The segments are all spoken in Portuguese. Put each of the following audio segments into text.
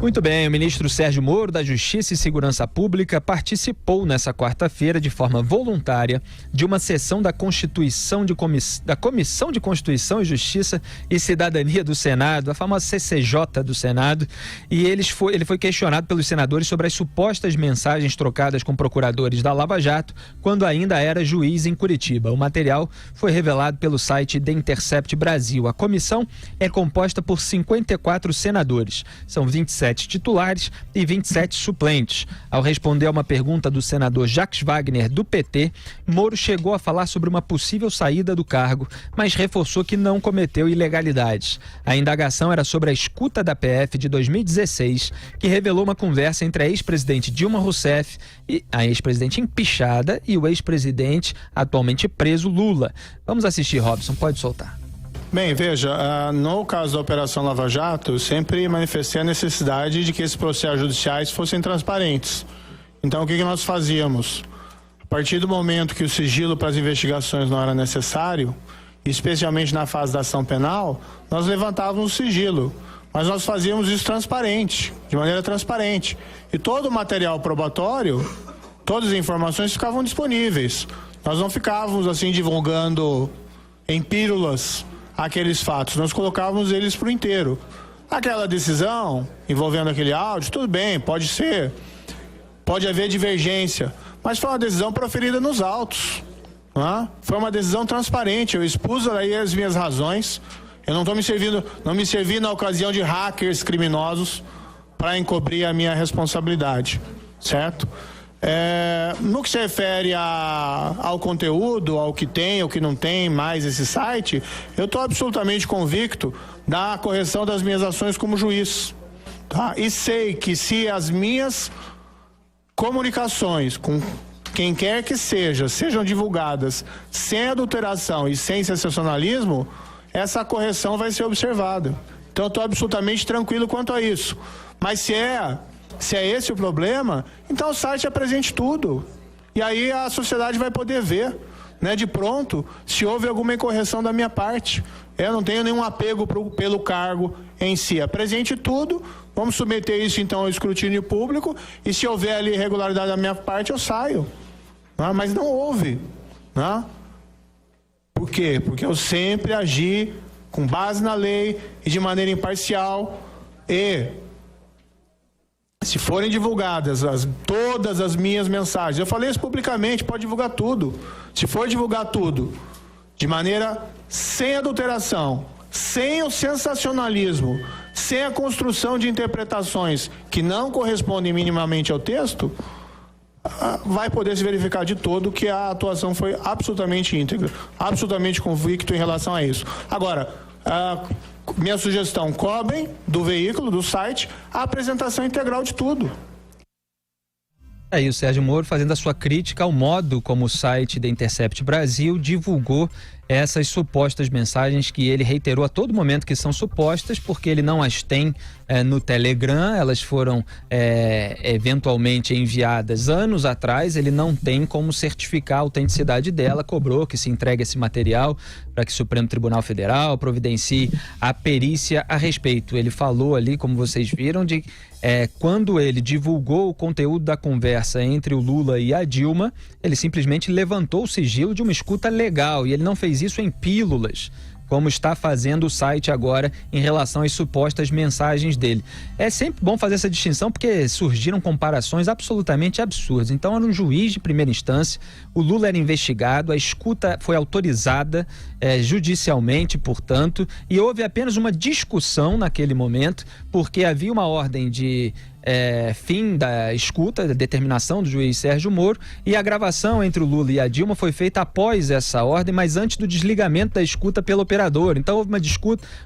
Muito bem, o ministro Sérgio Moro, da Justiça e Segurança Pública, participou nessa quarta-feira, de forma voluntária, de uma sessão da Comissão de Constituição e Justiça e Cidadania do Senado, a famosa CCJ do Senado, e ele foi questionado pelos senadores sobre as supostas mensagens trocadas com procuradores da Lava Jato, quando ainda era juiz em Curitiba. O material foi revelado pelo site The Intercept Brasil. A comissão é composta por 54 senadores. São 27 titulares e 27 suplentes. Ao responder a uma pergunta do senador Jacques Wagner, do PT, Moro chegou a falar sobre uma possível saída do cargo, mas reforçou que não cometeu ilegalidades. A indagação era sobre a escuta da PF de 2016, que revelou uma conversa entre a ex-presidente Dilma Rousseff, e a ex-presidente empichada, e o ex-presidente atualmente preso Lula. Vamos assistir, Robson, pode soltar. Bem, veja, no caso da Operação Lava Jato, eu sempre manifestei a necessidade de que esses processos judiciais fossem transparentes. Então, o que nós fazíamos? A partir do momento que o sigilo para as investigações não era necessário, especialmente na fase da ação penal, nós levantávamos o sigilo. Mas nós fazíamos isso transparente, de maneira transparente. E todo o material probatório, todas as informações ficavam disponíveis. Nós não ficávamos, assim, divulgando em pílulas aqueles fatos, nós colocávamos eles por inteiro. Aquela decisão envolvendo aquele áudio, tudo bem, pode ser, pode haver divergência, mas foi uma decisão proferida nos autos, não é? Foi uma decisão transparente, eu expus aí as minhas razões, eu não me servi na ocasião de hackers criminosos para encobrir a minha responsabilidade, certo? No que se refere ao conteúdo, ao que tem, ao que não tem mais esse site, eu estou absolutamente convicto da correção das minhas ações como juiz, tá? E sei que se as minhas comunicações com quem quer que sejam divulgadas sem adulteração e sem sensacionalismo, essa correção vai ser observada. Então eu estou absolutamente tranquilo quanto a isso. Mas se é esse o problema, então o site apresente tudo. E aí a sociedade vai poder ver, né, de pronto, se houve alguma incorreção da minha parte. Eu não tenho nenhum apego pelo cargo em si. Apresente tudo, vamos submeter isso então ao escrutínio público, e se houver ali irregularidade da minha parte, eu saio. Mas não houve. Por quê? Porque eu sempre agi com base na lei e de maneira imparcial, e se forem divulgadas todas as minhas mensagens, eu falei isso publicamente, pode divulgar tudo. Se for divulgar tudo de maneira sem adulteração, sem o sensacionalismo, sem a construção de interpretações que não correspondem minimamente ao texto, vai poder se verificar de todo que a atuação foi absolutamente íntegra, absolutamente convicto em relação a isso. Agora, minha sugestão, cobrem do veículo, do site, a apresentação integral de tudo. Aí o Sérgio Moro fazendo a sua crítica ao modo como o site The Intercept Brasil divulgou essas supostas mensagens que ele reiterou a todo momento que são supostas, porque ele não as tem no Telegram, elas foram eventualmente enviadas anos atrás, ele não tem como certificar a autenticidade dela, cobrou que se entregue esse material para que o Supremo Tribunal Federal providencie a perícia a respeito. Ele falou ali, como vocês viram, de quando ele divulgou o conteúdo da conversa entre o Lula e a Dilma, ele simplesmente levantou o sigilo de uma escuta legal, e ele não fez isso em pílulas, como está fazendo o site agora em relação às supostas mensagens dele. É sempre bom fazer essa distinção, porque surgiram comparações absolutamente absurdas. Então era um juiz de primeira instância, o Lula era investigado, a escuta foi autorizada judicialmente, portanto, e houve apenas uma discussão naquele momento, porque havia uma ordem de fim da escuta, da determinação do juiz Sérgio Moro, e a gravação entre o Lula e a Dilma foi feita após essa ordem, mas antes do desligamento da escuta pelo operador. Então houve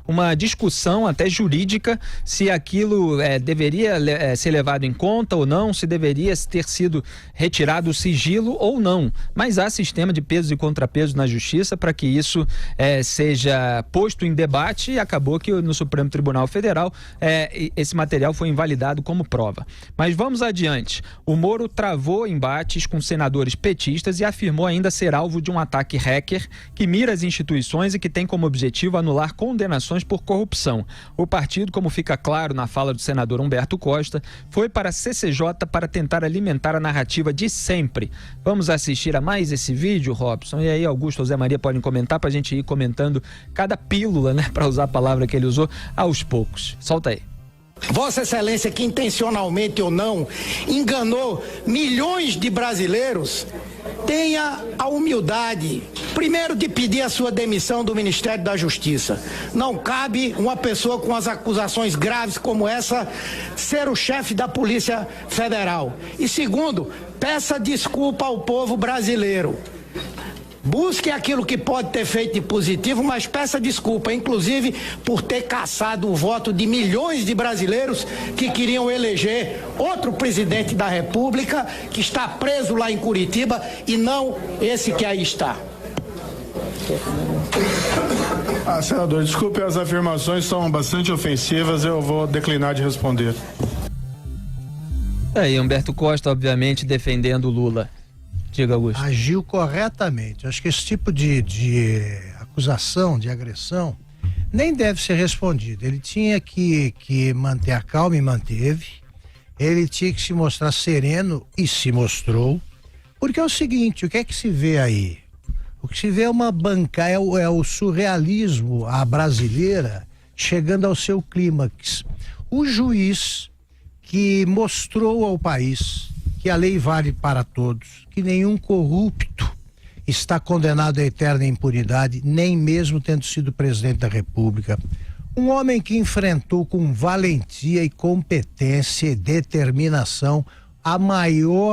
uma discussão até jurídica se aquilo deveria ser levado em conta ou não, se deveria ter sido retirado o sigilo ou não. Mas há sistema de pesos e contrapesos na justiça para que isso seja posto em debate, e acabou que no Supremo Tribunal Federal esse material foi invalidado como prova. Mas vamos adiante. O Moro travou embates com senadores petistas e afirmou ainda ser alvo de um ataque hacker que mira as instituições e que tem como objetivo anular condenações por corrupção. O partido, como fica claro na fala do senador Humberto Costa, foi para a CCJ para tentar alimentar a narrativa de sempre. Vamos assistir a mais esse vídeo, Robson? E aí, Augusto ou Zé Maria podem comentar para a gente ir comentando cada pílula, né, para usar a palavra que ele usou, aos poucos. Solta aí. Vossa Excelência, que intencionalmente ou não enganou milhões de brasileiros, tenha a humildade, primeiro, de pedir a sua demissão do Ministério da Justiça. Não cabe uma pessoa com as acusações graves como essa ser o chefe da Polícia Federal. E segundo, peça desculpa ao povo brasileiro. Busque aquilo que pode ter feito de positivo, mas peça desculpa, inclusive por ter caçado o voto de milhões de brasileiros que queriam eleger outro presidente da República, que está preso lá em Curitiba, e não esse que aí está. Senador, desculpe, as afirmações são bastante ofensivas, eu vou declinar de responder. E Humberto Costa, obviamente, defendendo o Lula. Diga, Augusto. Agiu corretamente. Acho que esse tipo de acusação, de agressão, nem deve ser respondido. Ele tinha que manter a calma e manteve. Ele tinha que se mostrar sereno e se mostrou. Porque é o seguinte, o que é que se vê aí? O que se vê é uma bancada, é o surrealismo à brasileira chegando ao seu clímax. O juiz que mostrou ao país que a lei vale para todos, que nenhum corrupto está condenado à eterna impunidade, nem mesmo tendo sido presidente da República. Um homem que enfrentou com valentia e competência e determinação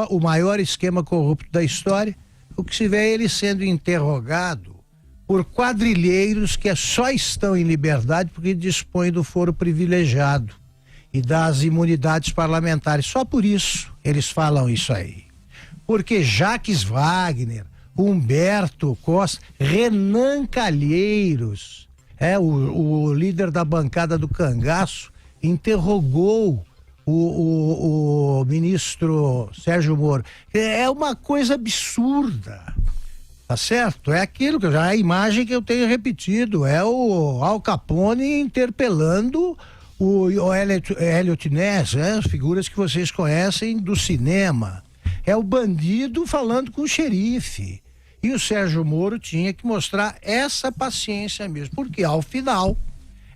o maior esquema corrupto da história. O que se vê é ele sendo interrogado por quadrilheiros que só estão em liberdade porque dispõem do foro privilegiado e das imunidades parlamentares. Só por isso eles falam isso aí. Porque Jacques Wagner, Humberto Costa, Renan Calheiros, o líder da bancada do cangaço, interrogou o ministro Sérgio Moro. É uma coisa absurda, tá certo? É aquilo que a imagem que eu tenho repetido, é o Al Capone interpelando o Elliot Ness, as figuras que vocês conhecem do cinema. É o bandido falando com o xerife. E o Sérgio Moro tinha que mostrar essa paciência mesmo, porque ao final,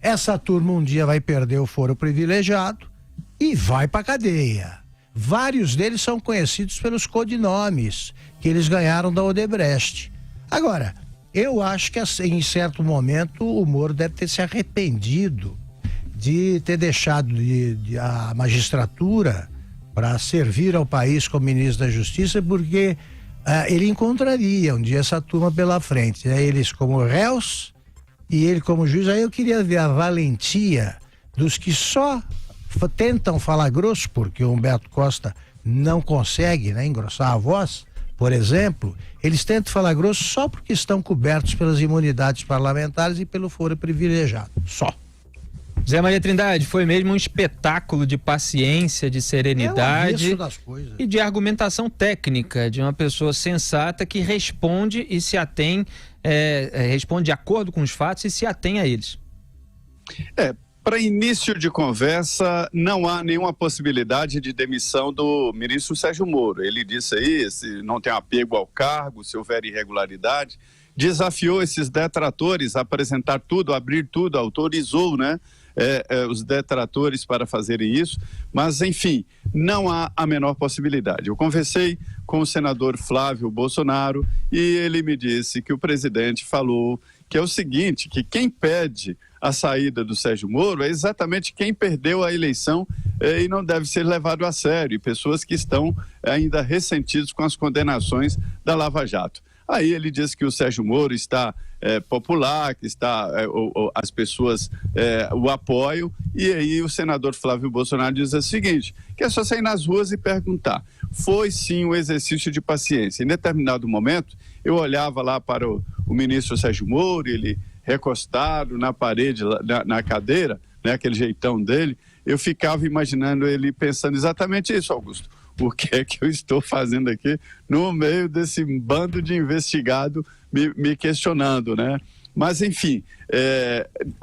essa turma um dia vai perder o foro privilegiado e vai pra cadeia. Vários deles são conhecidos pelos codinomes que eles ganharam da Odebrecht. Agora, eu acho que em certo momento o Moro deve ter se arrependido de ter deixado a magistratura para servir ao país como ministro da Justiça, porque ele encontraria um dia essa turma pela frente, né? Eles como réus e ele como juiz. Aí eu queria ver a valentia dos que só tentam falar grosso, porque o Humberto Costa não consegue, né, engrossar a voz, por exemplo. Eles tentam falar grosso só porque estão cobertos pelas imunidades parlamentares e pelo foro privilegiado, só. Zé Maria Trindade, foi mesmo um espetáculo de paciência, de serenidade e de argumentação técnica de uma pessoa sensata que responde e se atém, responde de acordo com os fatos e se atém a eles. Para início de conversa, não há nenhuma possibilidade de demissão do ministro Sérgio Moro. Ele disse aí, se não tem apego ao cargo, se houver irregularidade, desafiou esses detratores a apresentar tudo, abrir tudo, autorizou, né? Os detratores para fazerem isso, mas enfim, não há a menor possibilidade. Eu conversei com o senador Flávio Bolsonaro e ele me disse que o presidente falou que é o seguinte, que quem pede a saída do Sérgio Moro é exatamente quem perdeu a eleição e não deve ser levado a sério, e pessoas que estão ainda ressentidos com as condenações da Lava Jato. Aí ele disse que o Sérgio Moro está popular, que está, as pessoas o apoiam, e aí o senador Flávio Bolsonaro diz o seguinte, que é só sair nas ruas e perguntar. Foi sim um exercício de paciência. Em determinado momento, eu olhava lá para o ministro Sérgio Moro, ele recostado na parede, na cadeira, né, aquele jeitão dele, eu ficava imaginando ele pensando exatamente isso, Augusto. O que é que eu estou fazendo aqui no meio desse bando de investigado me questionando, né? Mas, enfim,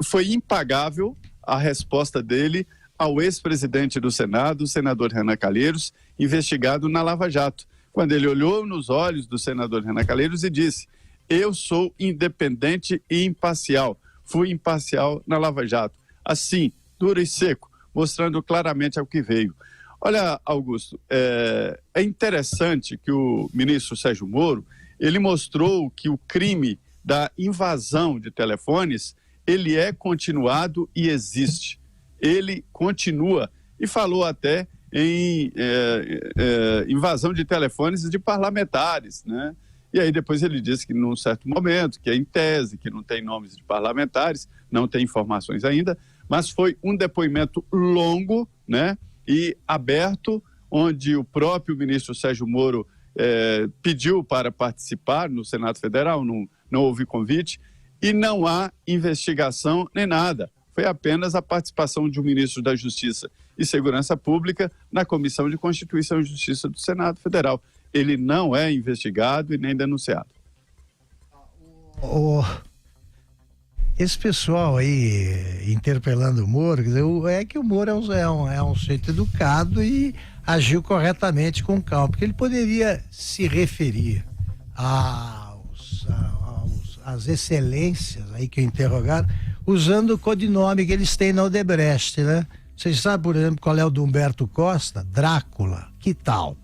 foi impagável a resposta dele ao ex-presidente do Senado, o senador Renan Calheiros, investigado na Lava Jato, quando ele olhou nos olhos do senador Renan Calheiros e disse: eu sou independente e imparcial, fui imparcial na Lava Jato. Assim, duro e seco, mostrando claramente ao que veio. Olha, Augusto, é interessante que o ministro Sérgio Moro, ele mostrou que o crime da invasão de telefones, ele é continuado e existe. Ele continua, e falou até em invasão de telefones de parlamentares, né? E aí depois ele disse que num certo momento, que é em tese, que não tem nomes de parlamentares, não tem informações ainda, mas foi um depoimento longo, né, e aberto, onde o próprio ministro Sérgio Moro pediu para participar no Senado Federal, não houve convite, e não há investigação nem nada. Foi apenas a participação de um ministro da Justiça e Segurança Pública na Comissão de Constituição e Justiça do Senado Federal. Ele não é investigado e nem denunciado. Esse pessoal aí interpelando o Moro, quer dizer, é que o Moro é um sujeito educado e agiu corretamente com calma, porque ele poderia se referir às excelências aí que interrogaram, usando o codinome que eles têm na Odebrecht, né? Vocês sabem, por exemplo, qual é o do Humberto Costa? Drácula. Que tal?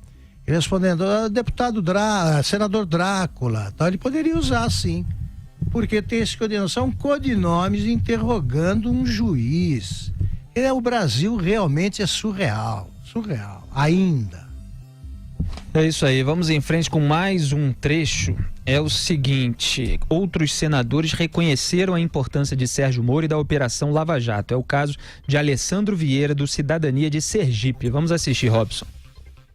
Ele respondendo, senador Drácula. Então ele poderia usar, sim. Porque tem esse codinome. São codinomes interrogando um juiz. O Brasil realmente é surreal. Surreal. Ainda. É isso aí, vamos em frente com mais um trecho. É o seguinte: outros senadores reconheceram a importância de Sérgio Moro e da Operação Lava Jato. É o caso de Alessandro Vieira, do Cidadania de Sergipe. Vamos assistir, Robson.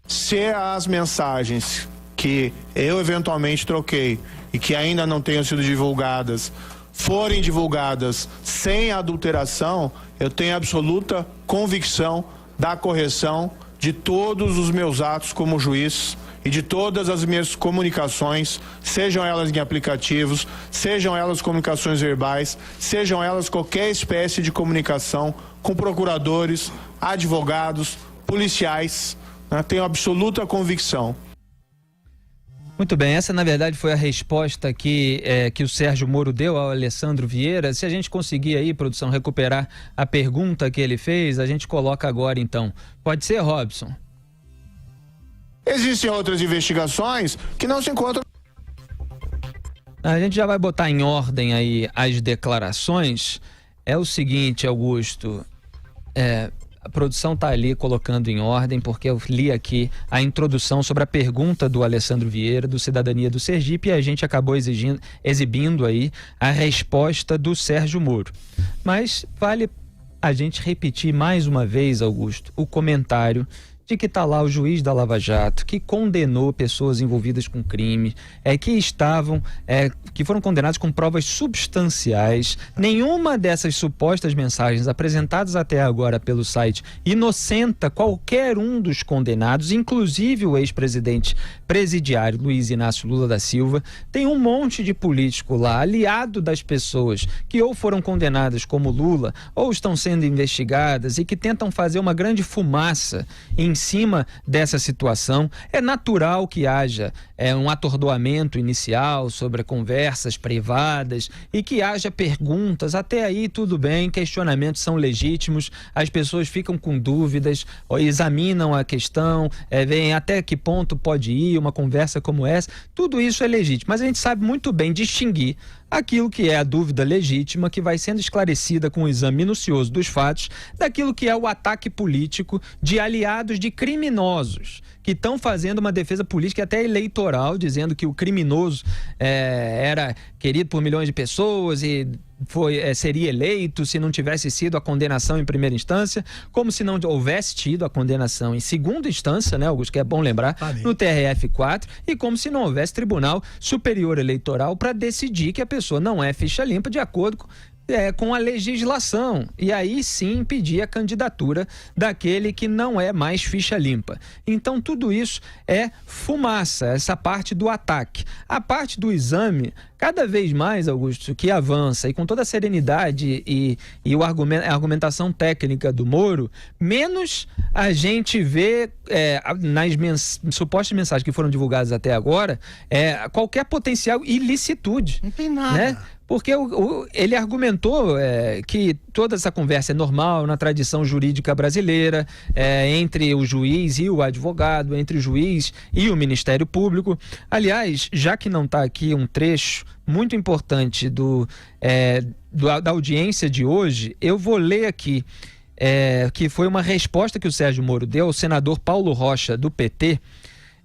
Se as mensagens que eu eventualmente troquei e que ainda não tenham sido divulgadas forem divulgadas sem adulteração, eu tenho absoluta convicção da correção de todos os meus atos como juiz e de todas as minhas comunicações, sejam elas em aplicativos, sejam elas comunicações verbais, sejam elas qualquer espécie de comunicação com procuradores, advogados, policiais, né? Tenho absoluta convicção. Muito bem, essa na verdade foi a resposta que o Sérgio Moro deu ao Alessandro Vieira. Se a gente conseguir aí, produção, recuperar a pergunta que ele fez, a gente coloca agora então. Pode ser, Robson? Existem outras investigações que não se encontram. A gente já vai botar em ordem aí as declarações. É o seguinte, Augusto, a produção está ali colocando em ordem, porque eu li aqui a introdução sobre a pergunta do Alessandro Vieira, do Cidadania do Sergipe, e a gente acabou exibindo aí a resposta do Sérgio Moro. Mas vale a gente repetir mais uma vez, Augusto, o comentário de que está lá o juiz da Lava Jato, que condenou pessoas envolvidas com crime, que foram condenados com provas substanciais. Nenhuma dessas supostas mensagens apresentadas até agora pelo site inocenta qualquer um dos condenados, inclusive o ex-presidente presidiário Luiz Inácio Lula da Silva. Tem um monte de político lá, aliado das pessoas que ou foram condenadas como Lula, ou estão sendo investigadas e que tentam fazer uma grande fumaça em cima dessa situação. É natural que haja um atordoamento inicial sobre conversas privadas e que haja perguntas. Até aí tudo bem, questionamentos são legítimos, as pessoas ficam com dúvidas, examinam a questão, veem até que ponto pode ir uma conversa como essa. Tudo isso é legítimo, mas a gente sabe muito bem distinguir aquilo que é a dúvida legítima, que vai sendo esclarecida com um exame minucioso dos fatos, daquilo que é o ataque político de aliados de criminosos, que estão fazendo uma defesa política até eleitoral, dizendo que o criminoso era querido por milhões de pessoas e seria eleito se não tivesse sido a condenação em primeira instância, como se não houvesse tido a condenação em segunda instância, né, Augusto, que é bom lembrar, no TRF4, e como se não houvesse Tribunal Superior Eleitoral para decidir que a pessoa não é ficha limpa de acordo com a legislação, e aí sim impedir a candidatura daquele que não é mais ficha limpa. Então tudo isso é fumaça, essa parte do ataque. A parte do exame, cada vez mais, Augusto, que avança, e com toda a serenidade e a argumentação técnica do Moro, menos a gente vê nas supostas mensagens que foram divulgadas até agora qualquer potencial ilicitude. Não tem nada. Né? Porque ele argumentou que toda essa conversa é normal na tradição jurídica brasileira, entre o juiz e o advogado, entre o juiz e o Ministério Público. Aliás, já que não está aqui um trecho muito importante da audiência de hoje, eu vou ler aqui, que foi uma resposta que o Sérgio Moro deu ao senador Paulo Rocha, do PT.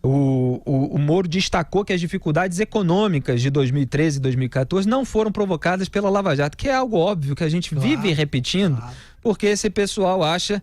O Moro destacou que as dificuldades econômicas de 2013 e 2014 não foram provocadas pela Lava Jato, que é algo óbvio que a gente vive repetindo, porque esse pessoal acha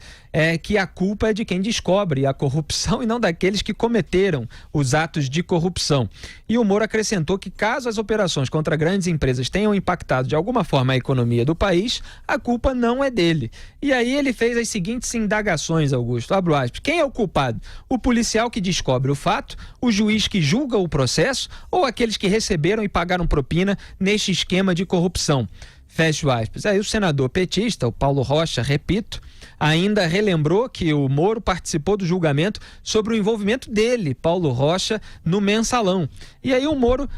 que a culpa é de quem descobre a corrupção e não daqueles que cometeram os atos de corrupção. E o Moro acrescentou que caso as operações contra grandes empresas tenham impactado de alguma forma a economia do país, a culpa não é dele. E aí ele fez as seguintes indagações, Augusto, abro aspas: quem é o culpado? O policial que descobre o fato, o juiz que julga o processo ou aqueles que receberam e pagaram propina neste esquema de corrupção? Fecho aspas. Aí o senador petista, o Paulo Rocha, repito, ainda relembrou que o Moro participou do julgamento sobre o envolvimento dele, Paulo Rocha, no Mensalão. E aí o Moro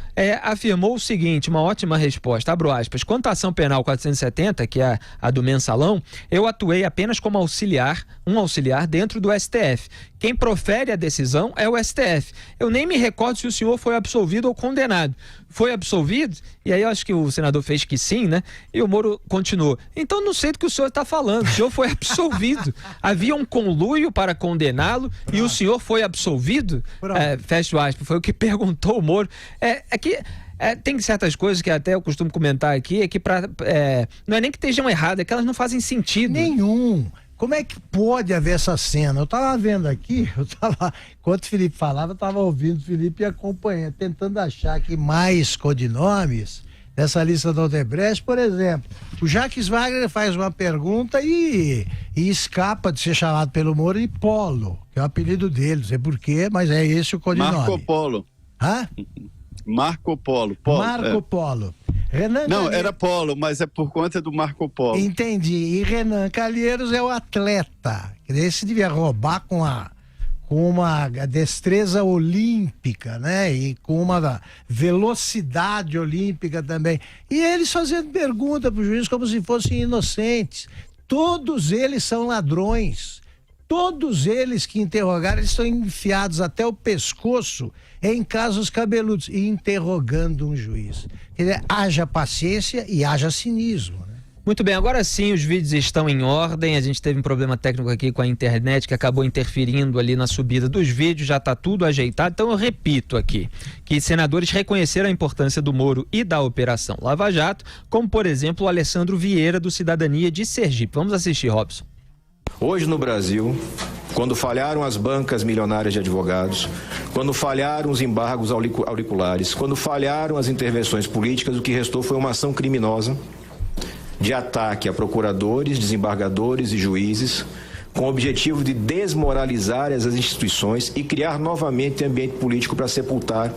afirmou o seguinte, uma ótima resposta, abro aspas: quanto à ação penal 470, que é a do Mensalão, eu atuei apenas como um auxiliar dentro do STF. Quem profere a decisão é o STF. Eu nem me recordo se o senhor foi absolvido ou condenado. Foi absolvido? E aí eu acho que o senador fez que sim, né? E o Moro continuou: então não sei do que o senhor está falando, o senhor foi absolvido. Havia um conluio para condená-lo e o senhor foi absolvido? Fecho aspas, foi o que perguntou o Moro. Tem certas coisas que até eu costumo comentar aqui, não é nem que estejam erradas, é que elas não fazem sentido. Nenhum. Como é que pode haver essa cena? Eu estava vendo aqui, enquanto o Felipe falava, eu estava ouvindo o Felipe e acompanhando, tentando achar aqui mais codinomes dessa lista do Odebrecht. Por exemplo, o Jacques Wagner faz uma pergunta e escapa de ser chamado pelo Moro de Polo, que é o apelido dele, não sei porquê, mas é esse o codinome. Marco Polo. Hã? Marco Polo. Marco Polo. Renan Não, Calheiros... era Polo, mas é por conta do Marco Polo. Entendi. E Renan Calheiros é o atleta. Esse devia roubar com uma destreza olímpica, né? E com uma velocidade olímpica também. E eles fazendo pergunta para o juiz como se fossem inocentes. Todos eles são ladrões. Todos eles que interrogaram, eles estão enfiados até o pescoço em casos cabeludos e interrogando um juiz. Quer dizer, haja paciência e haja cinismo, né? Muito bem, agora sim os vídeos estão em ordem. A gente teve um problema técnico aqui com a internet que acabou interferindo ali na subida dos vídeos, já está tudo ajeitado. Então eu repito aqui que senadores reconheceram a importância do Moro e da Operação Lava Jato, como por exemplo o Alessandro Vieira, do Cidadania de Sergipe. Vamos assistir, Robson. Hoje no Brasil, quando falharam as bancas milionárias de advogados, quando falharam os embargos auriculares, quando falharam as intervenções políticas, o que restou foi uma ação criminosa de ataque a procuradores, desembargadores e juízes, com o objetivo de desmoralizar as instituições e criar novamente ambiente político para sepultar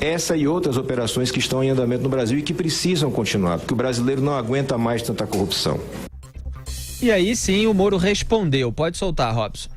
essa e outras operações que estão em andamento no Brasil e que precisam continuar, porque o brasileiro não aguenta mais tanta corrupção. E aí sim o Moro respondeu. Pode soltar, Robson.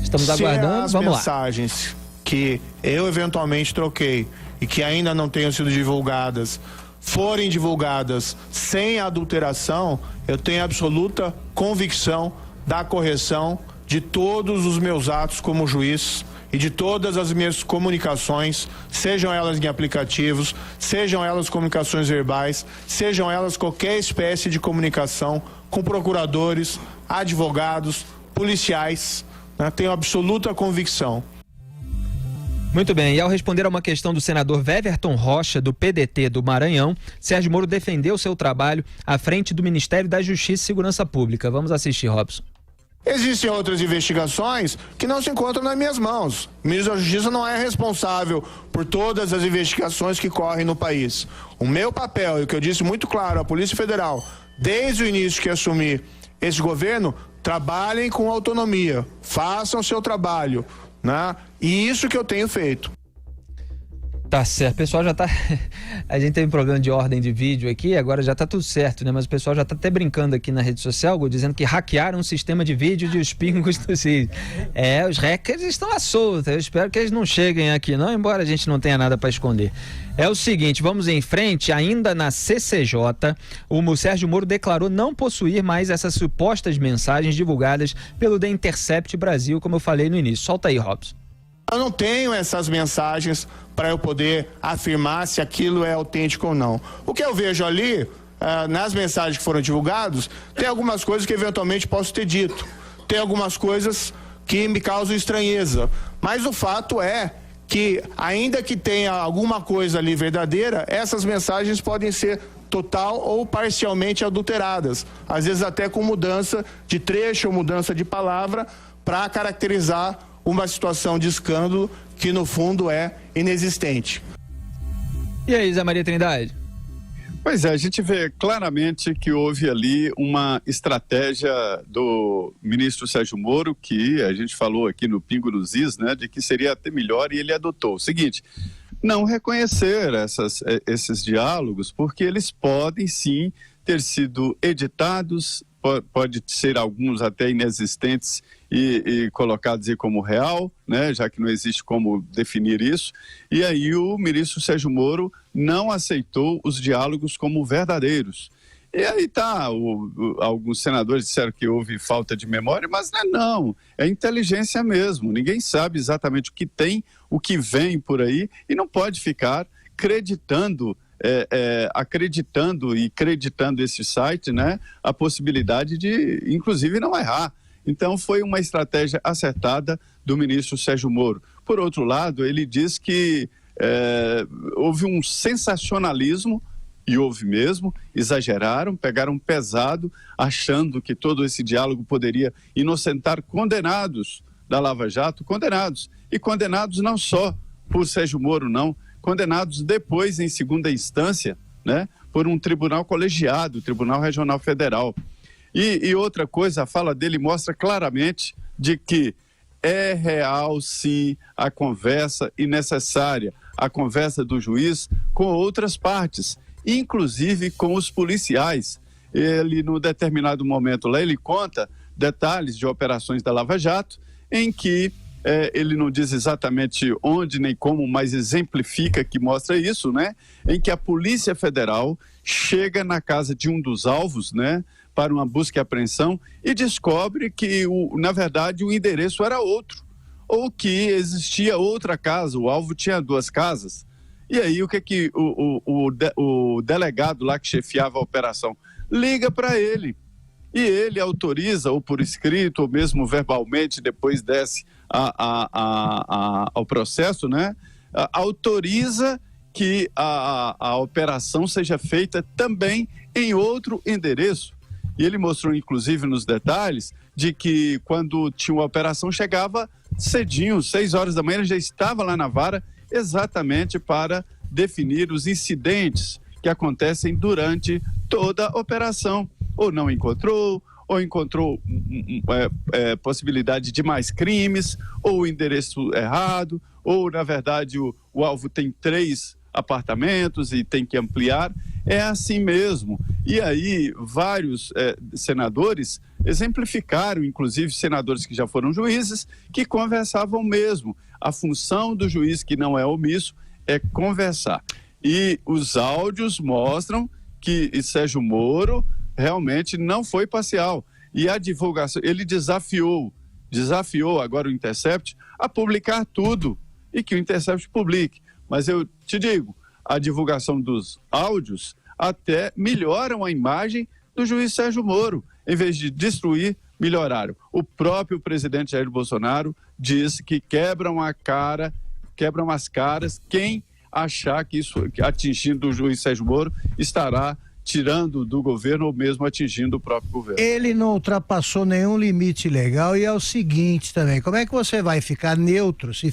Estamos aguardando, vamos lá. As mensagens que eu eventualmente troquei e que ainda não tenham sido divulgadas forem divulgadas sem adulteração, eu tenho absoluta convicção da correção de todos os meus atos como juiz e de todas as minhas comunicações, sejam elas em aplicativos, sejam elas comunicações verbais, sejam elas qualquer espécie de comunicação com procuradores, advogados, policiais, né? Tenho absoluta convicção. Muito bem, e ao responder a uma questão do senador Weverton Rocha, do PDT do Maranhão, Sérgio Moro defendeu seu trabalho à frente do Ministério da Justiça e Segurança Pública. Vamos assistir, Robson. Existem outras investigações que não se encontram nas minhas mãos. O ministro da Justiça não é responsável por todas as investigações que correm no país. O meu papel, e o que eu disse muito claro à Polícia Federal, desde o início que assumi esse governo, trabalhem com autonomia, façam o seu trabalho, né? E isso que eu tenho feito. Tá certo, o pessoal já tá... A gente teve um problema de ordem de vídeo aqui, agora já tá tudo certo, né? Mas o pessoal já tá até brincando aqui na rede social, dizendo que hackearam um sistema de vídeo de Os Pingos dos Is. Os hackers estão à solta, eu espero que eles não cheguem aqui não, embora a gente não tenha nada para esconder. É o seguinte, vamos em frente, ainda na CCJ, o Sérgio Moro declarou não possuir mais essas supostas mensagens divulgadas pelo The Intercept Brasil, como eu falei no início. Solta aí, Robson. Eu não tenho essas mensagens para eu poder afirmar se aquilo é autêntico ou não. O que eu vejo ali, nas mensagens que foram divulgadas, tem algumas coisas que eventualmente posso ter dito. Tem algumas coisas que me causam estranheza. Mas o fato é que, ainda que tenha alguma coisa ali verdadeira, essas mensagens podem ser total ou parcialmente adulteradas. Às vezes até com mudança de trecho ou mudança de palavra para caracterizar uma situação de escândalo que no fundo é inexistente. E aí, Zé Maria Trindade? Pois é, a gente vê claramente que houve ali uma estratégia do ministro Sérgio Moro, que a gente falou aqui no Pingo dos Is, né, de que seria até melhor, e ele adotou o seguinte: não reconhecer esses diálogos, porque eles podem sim ter sido editados, pode ser alguns até inexistentes e colocados aí como real, né, já que não existe como definir isso. E aí o ministro Sérgio Moro não aceitou os diálogos como verdadeiros. E aí tá, alguns senadores disseram que houve falta de memória, mas não, é inteligência mesmo. Ninguém sabe exatamente o que tem, o que vem por aí, e não pode ficar acreditando e acreditando esse site, né, a possibilidade de, inclusive, não errar. Então, foi uma estratégia acertada do ministro Sérgio Moro. Por outro lado, ele diz que houve um sensacionalismo, e houve mesmo, exageraram, pegaram pesado, achando que todo esse diálogo poderia inocentar condenados da Lava Jato, e condenados não só por Sérgio Moro, não, condenados depois em segunda instância, né, por um tribunal colegiado, Tribunal Regional Federal. E outra coisa, a fala dele mostra claramente de que é real, sim, a conversa e necessária, a conversa do juiz com outras partes, inclusive com os policiais. Ele, num determinado momento lá, ele conta detalhes de operações da Lava Jato, em que ele não diz exatamente onde nem como, mas exemplifica que mostra isso, né? Em que a Polícia Federal chega na casa de um dos alvos, né, para uma busca e apreensão, e descobre que, na verdade, o endereço era outro, ou que existia outra casa, o alvo tinha duas casas. E aí o que o delegado lá que chefiava a operação liga para ele, e ele autoriza, ou por escrito, ou mesmo verbalmente, depois desce ao processo, né, autoriza que a operação seja feita também em outro endereço. E ele mostrou, inclusive, nos detalhes, de que quando tinha uma operação, chegava cedinho, 6 horas da manhã, ele já estava lá na vara, exatamente para definir os incidentes que acontecem durante toda a operação. Ou não encontrou, ou encontrou possibilidade de mais crimes, ou o endereço errado, ou, na verdade, o alvo tem 3 apartamentos e tem que ampliar. É assim mesmo. E aí vários senadores exemplificaram, inclusive senadores que já foram juízes, que conversavam mesmo. A função do juiz, que não é omisso, é conversar. E os áudios mostram que Sérgio Moro realmente não foi parcial. E a divulgação, ele desafiou agora o Intercept a publicar tudo, e que o Intercept publique. Mas eu te digo, a divulgação dos áudios até melhoram a imagem do juiz Sérgio Moro. Em vez de destruir, melhoraram. O próprio presidente Jair Bolsonaro disse que quebram as caras quem achar que isso, atingindo o juiz Sérgio Moro, estará tirando do governo ou mesmo atingindo o próprio governo. Ele não ultrapassou nenhum limite legal e é o seguinte também, como é que você vai ficar neutro se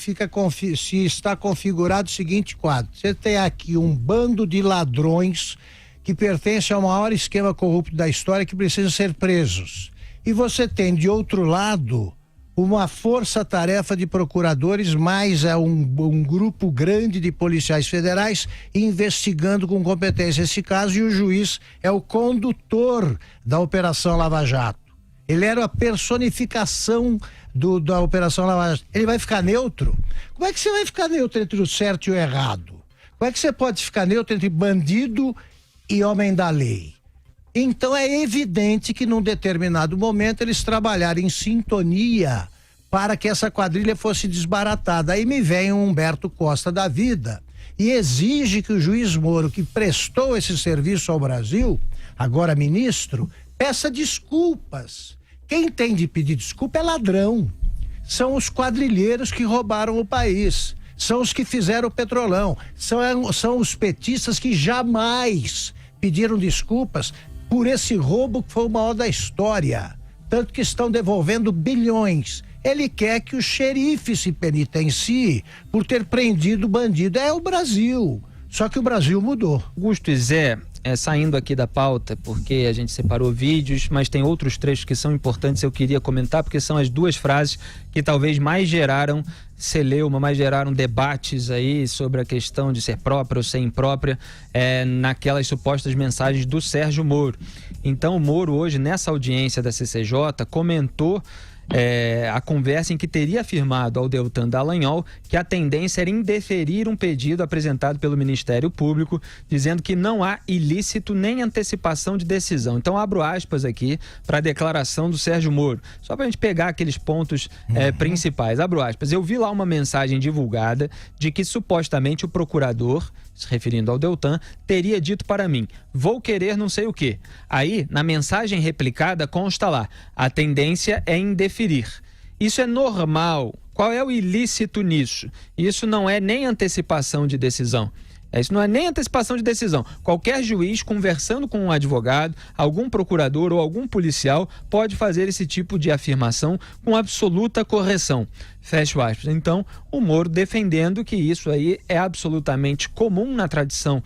está configurado o seguinte quadro? Você tem aqui um bando de ladrões que pertence ao maior esquema corrupto da história que precisam ser presos. E você tem, de outro lado, uma força-tarefa de procuradores, mais um grupo grande de policiais federais investigando com competência esse caso, e o juiz é o condutor da Operação Lava Jato. Ele era a personificação da Operação Lava Jato. Ele vai ficar neutro? Como é que você vai ficar neutro entre o certo e o errado? Como é que você pode ficar neutro entre bandido e homem da lei? Então é evidente que num determinado momento eles trabalharam em sintonia para que essa quadrilha fosse desbaratada. Aí me vem um Humberto Costa da vida e exige que o juiz Moro, que prestou esse serviço ao Brasil, agora ministro, peça desculpas. Quem tem de pedir desculpa é ladrão. São os quadrilheiros que roubaram o país. São os que fizeram o Petrolão. São os petistas que jamais pediram desculpas por esse roubo que foi o maior da história. Tanto que estão devolvendo bilhões. Ele quer que o xerife se penitencie por ter prendido o bandido. É o Brasil. Só que o Brasil mudou. Augusto e Zé, saindo aqui da pauta, porque a gente separou vídeos, mas tem outros trechos que são importantes, eu queria comentar, porque são as duas frases que talvez mais geraram celeuma, mais geraram debates aí sobre a questão de ser própria ou ser imprópria naquelas supostas mensagens do Sérgio Moro. Então o Moro hoje, nessa audiência da CCJ, comentou a conversa em que teria afirmado ao Deltan Dallagnol que a tendência era indeferir um pedido apresentado pelo Ministério Público, dizendo que não há ilícito nem antecipação de decisão. Então abro aspas aqui para a declaração do Sérgio Moro, só para a gente pegar aqueles pontos principais. Abro aspas: eu vi lá uma mensagem divulgada de que supostamente o procurador, se referindo ao Deltan, teria dito para mim: vou querer não sei o quê. Aí, na mensagem replicada, consta lá: a tendência é indeferir. Isso é normal. Qual é o ilícito nisso? Isso não é nem antecipação de decisão. Isso não é nem antecipação de decisão. Qualquer juiz, conversando com um advogado, algum procurador ou algum policial, pode fazer esse tipo de afirmação com absoluta correção. Fecho aspas. Então, o Moro defendendo que isso aí é absolutamente comum na tradição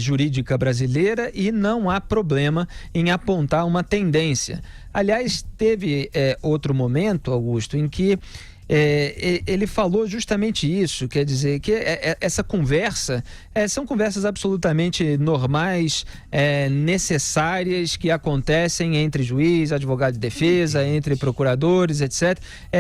jurídica brasileira e não há problema em apontar uma tendência. Aliás, teve outro momento, Augusto, em que ele falou justamente isso, quer dizer que essa conversa são conversas absolutamente normais, necessárias, que acontecem entre juiz, advogado de defesa, entre procuradores, etc.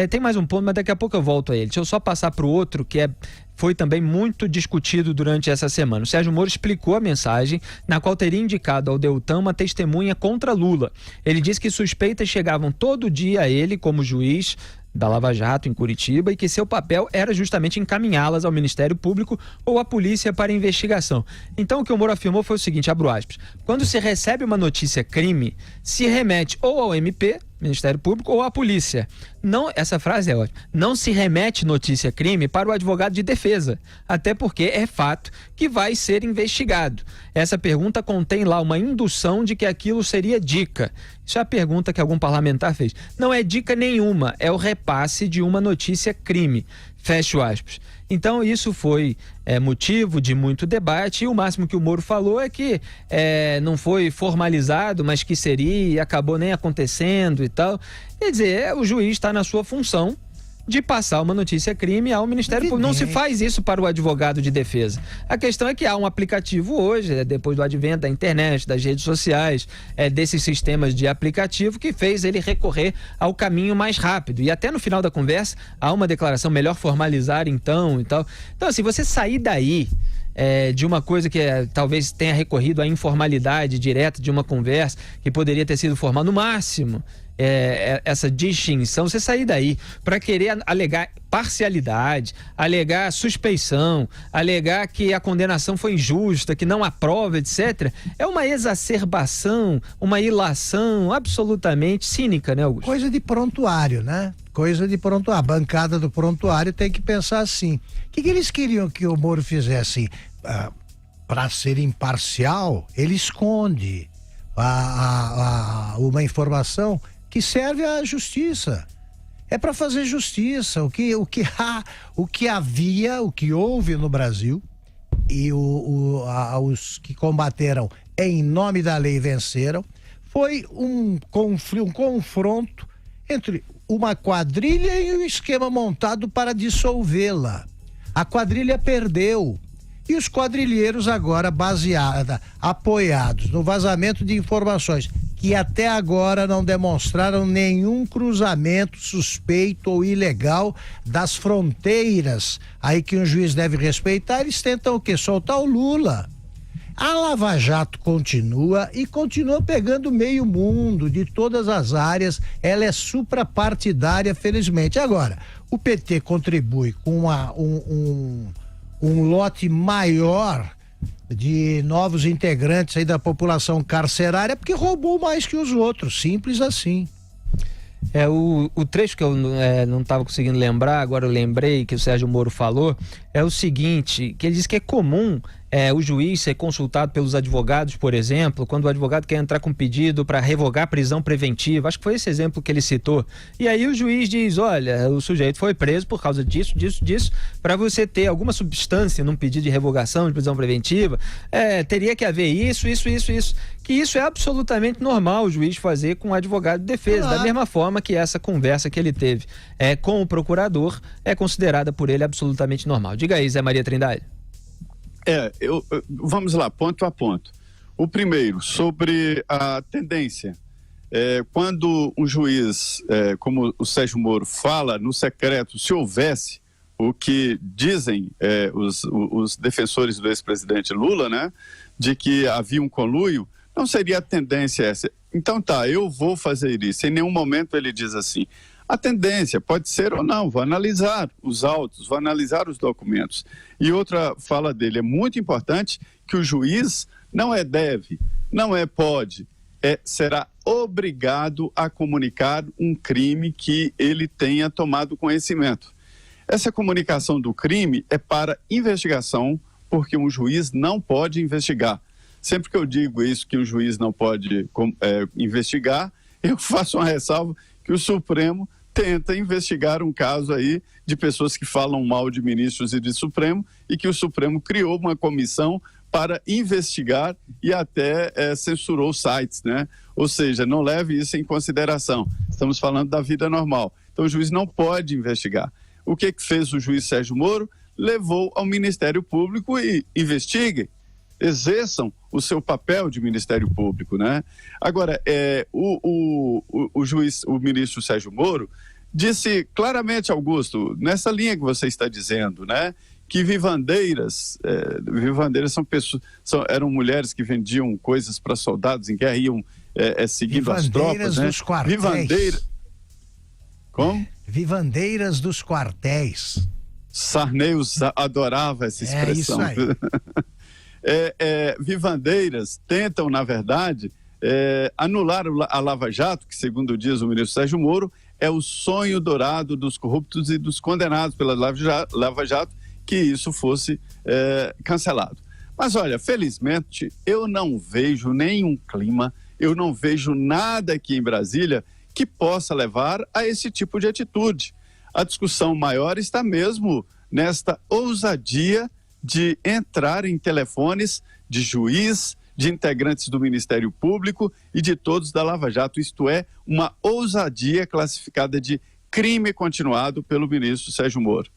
Tem mais um ponto, mas daqui a pouco eu volto a ele. Deixa eu só passar para o outro, que foi também muito discutido durante essa semana. O Sérgio Moro explicou a mensagem, na qual teria indicado ao Deltan uma testemunha contra Lula. Ele disse que suspeitas chegavam todo dia a ele como juiz da Lava Jato em Curitiba e que seu papel era justamente encaminhá-las ao Ministério Público ou à polícia para investigação. Então o que o Moro afirmou foi o seguinte, abro aspas: quando se recebe uma notícia crime, se remete ou ao MP, Ministério Público, ou à polícia. Não, essa frase é ótima. Não se remete notícia crime para o advogado de defesa, até porque é fato que vai ser investigado. Essa pergunta contém lá uma indução de que aquilo seria dica. Isso é a pergunta que algum parlamentar fez. Não é dica nenhuma, é o repasse de uma notícia crime. Fecho aspas. Então isso foi motivo de muito debate e o máximo que o Moro falou é que não foi formalizado, mas que seria e acabou nem acontecendo e tal. Quer dizer, o juiz está na sua função de passar uma notícia crime ao Ministério Público. Não se faz isso para o advogado de defesa. A questão é que há um aplicativo hoje, depois do advento da internet, das redes sociais, desses sistemas de aplicativo, que fez ele recorrer ao caminho mais rápido. E até no final da conversa há uma declaração: melhor formalizar então e tal. Então assim, você sair daí de uma coisa que talvez tenha recorrido à informalidade direta de uma conversa que poderia ter sido formal, no máximo essa distinção, você sair daí para querer alegar parcialidade, alegar suspeição, alegar que a condenação foi injusta, que não há prova, etc., é uma exacerbação, uma ilação absolutamente cínica, né, Augusto? Coisa de prontuário, né? Coisa de prontuário. A bancada do prontuário tem que pensar assim. O que eles queriam que o Moro fizesse? para ser imparcial, ele esconde uma informação que serve à justiça. É para fazer justiça. O que houve no Brasil, e os que combateram em nome da lei venceram, foi um confronto entre uma quadrilha e um esquema montado para dissolvê-la. A quadrilha perdeu. E os quadrilheiros agora apoiados no vazamento de informações que até agora não demonstraram nenhum cruzamento suspeito ou ilegal das fronteiras aí que um juiz deve respeitar, eles tentam o quê? Soltar o Lula. A Lava Jato continua e continua pegando meio mundo de todas as áreas, ela é suprapartidária, felizmente. Agora, o PT contribui com um lote maior de novos integrantes aí da população carcerária porque roubou mais que os outros, simples assim. O trecho que eu não estava conseguindo lembrar, agora eu lembrei que o Sérgio Moro falou, é o seguinte, que ele diz que é comum o juiz ser consultado pelos advogados, por exemplo, quando o advogado quer entrar com pedido para revogar a prisão preventiva. Acho que foi esse exemplo que ele citou. E aí o juiz diz, olha, o sujeito foi preso por causa disso, para você ter alguma substância num pedido de revogação de prisão preventiva, teria que haver isso. Que isso é absolutamente normal o juiz fazer com o advogado de defesa, da mesma forma que essa conversa que ele teve com o procurador é considerada por ele absolutamente normal. Diga aí, Zé Maria Trindade. Vamos lá, ponto a ponto. O primeiro, sobre a tendência. Quando um juiz, como o Sérgio Moro fala no secreto, se houvesse o que dizem os defensores do ex-presidente Lula, né, de que havia um conluio, não seria a tendência essa. Então eu vou fazer isso. Em nenhum momento ele diz assim. A tendência pode ser ou não, vou analisar os autos, vou analisar os documentos. E outra fala dele, é muito importante que o juiz não deve, não pode, será obrigado a comunicar um crime que ele tenha tomado conhecimento. Essa comunicação do crime é para investigação, porque um juiz não pode investigar. Sempre que eu digo isso, que o juiz não pode investigar, eu faço uma ressalva que o Supremo tenta investigar um caso aí de pessoas que falam mal de ministros e de Supremo, e que o Supremo criou uma comissão para investigar e até censurou sites, né? Ou seja, não leve isso em consideração. Estamos falando da vida normal. Então o juiz não pode investigar. O que fez o juiz Sérgio Moro? Levou ao Ministério Público e investiguem, exerçam o seu papel de Ministério Público, né? Agora, o juiz, o ministro Sérgio Moro, disse claramente, Augusto, nessa linha que você está dizendo, né? Que vivandeiras são pessoas, eram mulheres que vendiam coisas para soldados em guerra, iam seguindo as tropas, né? Dos quartéis. Como? Vivandeiras dos quartéis. Sarney adorava essa expressão. É isso aí. Vivandeiras tentam, na verdade, anular a Lava Jato, que, segundo diz o ministro Sérgio Moro, é o sonho dourado dos corruptos e dos condenados pela Lava Jato, que isso fosse cancelado. Mas olha, felizmente, eu não vejo nenhum clima, eu não vejo nada aqui em Brasília que possa levar a esse tipo de atitude. A discussão maior está mesmo nesta ousadia de entrar em telefones de juiz, de integrantes do Ministério Público e de todos da Lava Jato. Isto é, uma ousadia classificada de crime continuado pelo ministro Sérgio Moro.